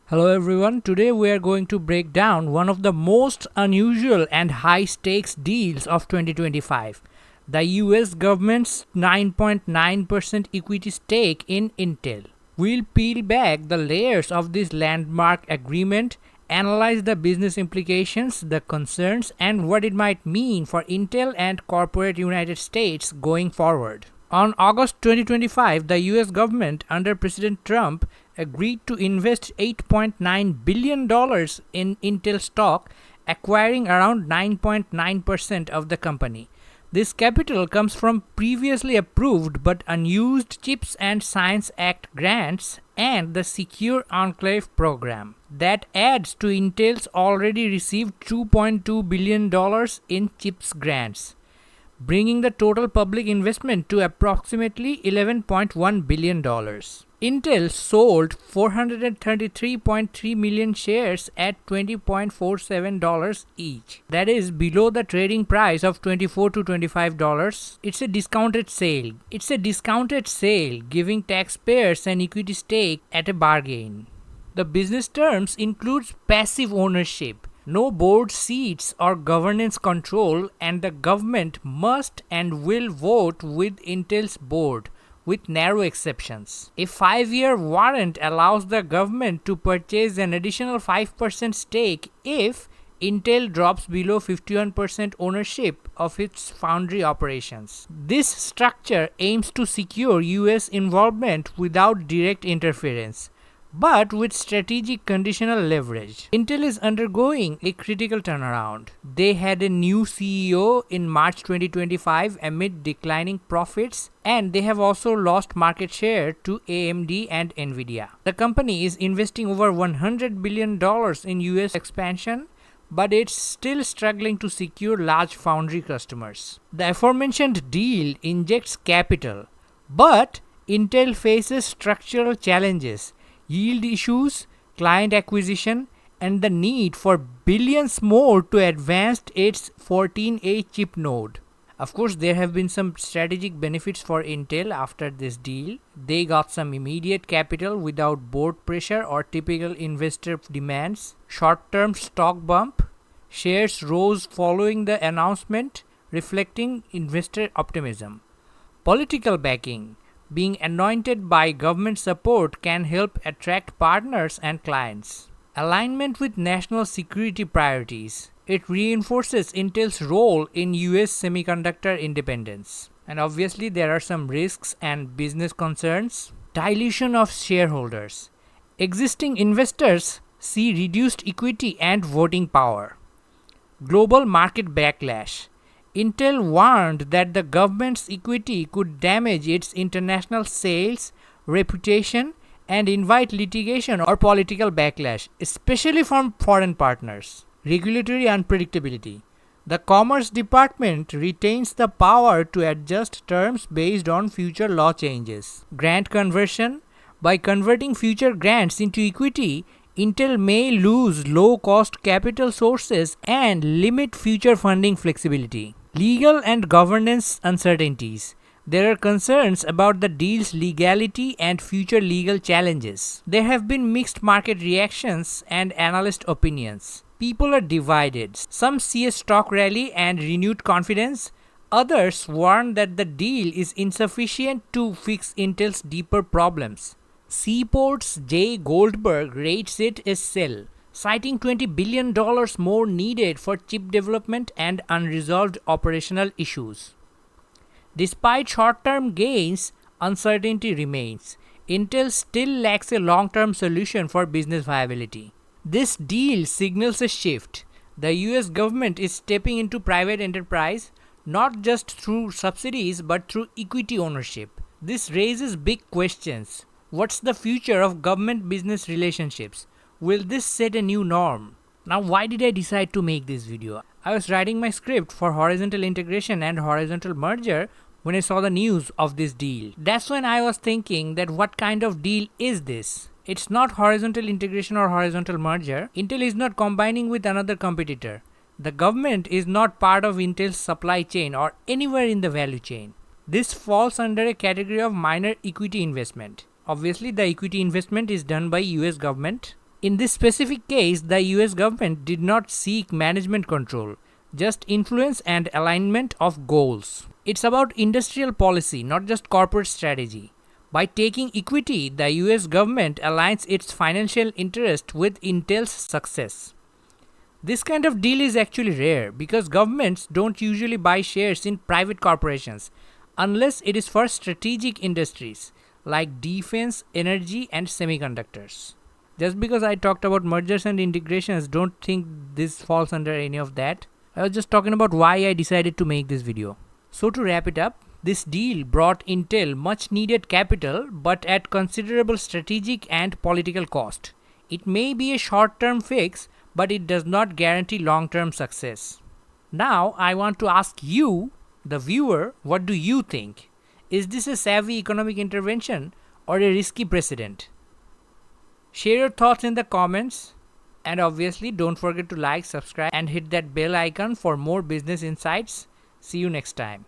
Hello everyone, today we are going to break down one of the most unusual and high stakes deals of 2025. The US government's 9.9% equity stake in Intel. We'll peel back the layers of this landmark agreement, analyze the business implications, the concerns, and what it might mean for Intel and corporate United States going forward. On August 2025, the US government under President Trump agreed to invest $8.9 billion in Intel stock, acquiring around 9.9% of the company. This capital comes from previously approved but unused CHIPS and Science Act grants and the Secure Enclave program. That adds to Intel's already received $2.2 billion in CHIPS grants, bringing the total public investment to approximately $11.1 billion. Intel sold 433.3 million shares at $20.47 each. That is below the trading price of $24 to $25. It's a discounted sale, giving taxpayers an equity stake at a bargain. The business terms includes passive ownership, no board seats or governance control, and the government must and will vote with Intel's board, with narrow exceptions. A 5-year warrant allows the government to purchase an additional 5% stake if Intel drops below 51% ownership of its foundry operations. This structure aims to secure US involvement without direct interference, but with strategic conditional leverage. Intel is undergoing a critical turnaround. They had a new CEO in March 2025 amid declining profits, and they have also lost market share to AMD and Nvidia. The company is investing over $100 billion in US expansion, but it's still struggling to secure large foundry customers. The aforementioned deal injects capital, but Intel faces structural challenges, yield issues, client acquisition, and the need for billions more to advance its 14A chip node. Of course, there have been some strategic benefits for Intel after this deal. They got some immediate capital without board pressure or typical investor demands. Short-term stock bump. Shares rose following the announcement, reflecting investor optimism. Political backing. Being anointed by government support can help attract partners and clients. Alignment with national security priorities. It reinforces Intel's role in US semiconductor independence. And obviously there are some risks and business concerns. Dilution of shareholders. Existing investors see reduced equity and voting power. Global market backlash. Intel warned that the government's equity could damage its international sales, reputation, and invite litigation or political backlash, especially from foreign partners. Regulatory unpredictability. The Commerce Department retains the power to adjust terms based on future law changes. Grant conversion. By converting future grants into equity, Intel may lose low-cost capital sources and limit future funding flexibility. Legal and governance uncertainties. There are concerns about the deal's legality and future legal challenges. There have been mixed market reactions and analyst opinions. People are divided. Some see a stock rally and renewed confidence. Others warn that the deal is insufficient to fix Intel's deeper problems. Seaport's Jay Goldberg rates it a sell, citing $20 billion more needed for chip development and unresolved operational issues. Despite short-term gains, uncertainty remains. Intel still lacks a long-term solution for business viability. This deal signals a shift. The US government is stepping into private enterprise, not just through subsidies but through equity ownership. This raises big questions. What's the future of government-business relationships? Will this set a new norm? Now, why did I decide to make this video? I was writing my script for horizontal integration and horizontal merger when I saw the news of this deal. That's when I was thinking that what kind of deal is this? It's not horizontal integration or horizontal merger. Intel is not combining with another competitor. The government is not part of Intel's supply chain or anywhere in the value chain. This falls under a category of minor equity investment. Obviously, the equity investment is done by US government. In this specific case, the US government did not seek management control, just influence and alignment of goals. It's about industrial policy, not just corporate strategy. By taking equity, the US government aligns its financial interest with Intel's success. This kind of deal is actually rare because governments don't usually buy shares in private corporations unless it is for strategic industries like defense, energy, and semiconductors. Just because I talked about mergers and integrations, don't think this falls under any of that. I was just talking about why I decided to make this video. So to wrap it up, this deal brought Intel much needed capital but at considerable strategic and political cost. It may be a short-term fix, but it does not guarantee long-term success. Now I want to ask you, the viewer, what do you think? Is this a savvy economic intervention or a risky precedent? Share your thoughts in the comments, and obviously don't forget to like, subscribe, and hit that bell icon for more business insights. See you next time.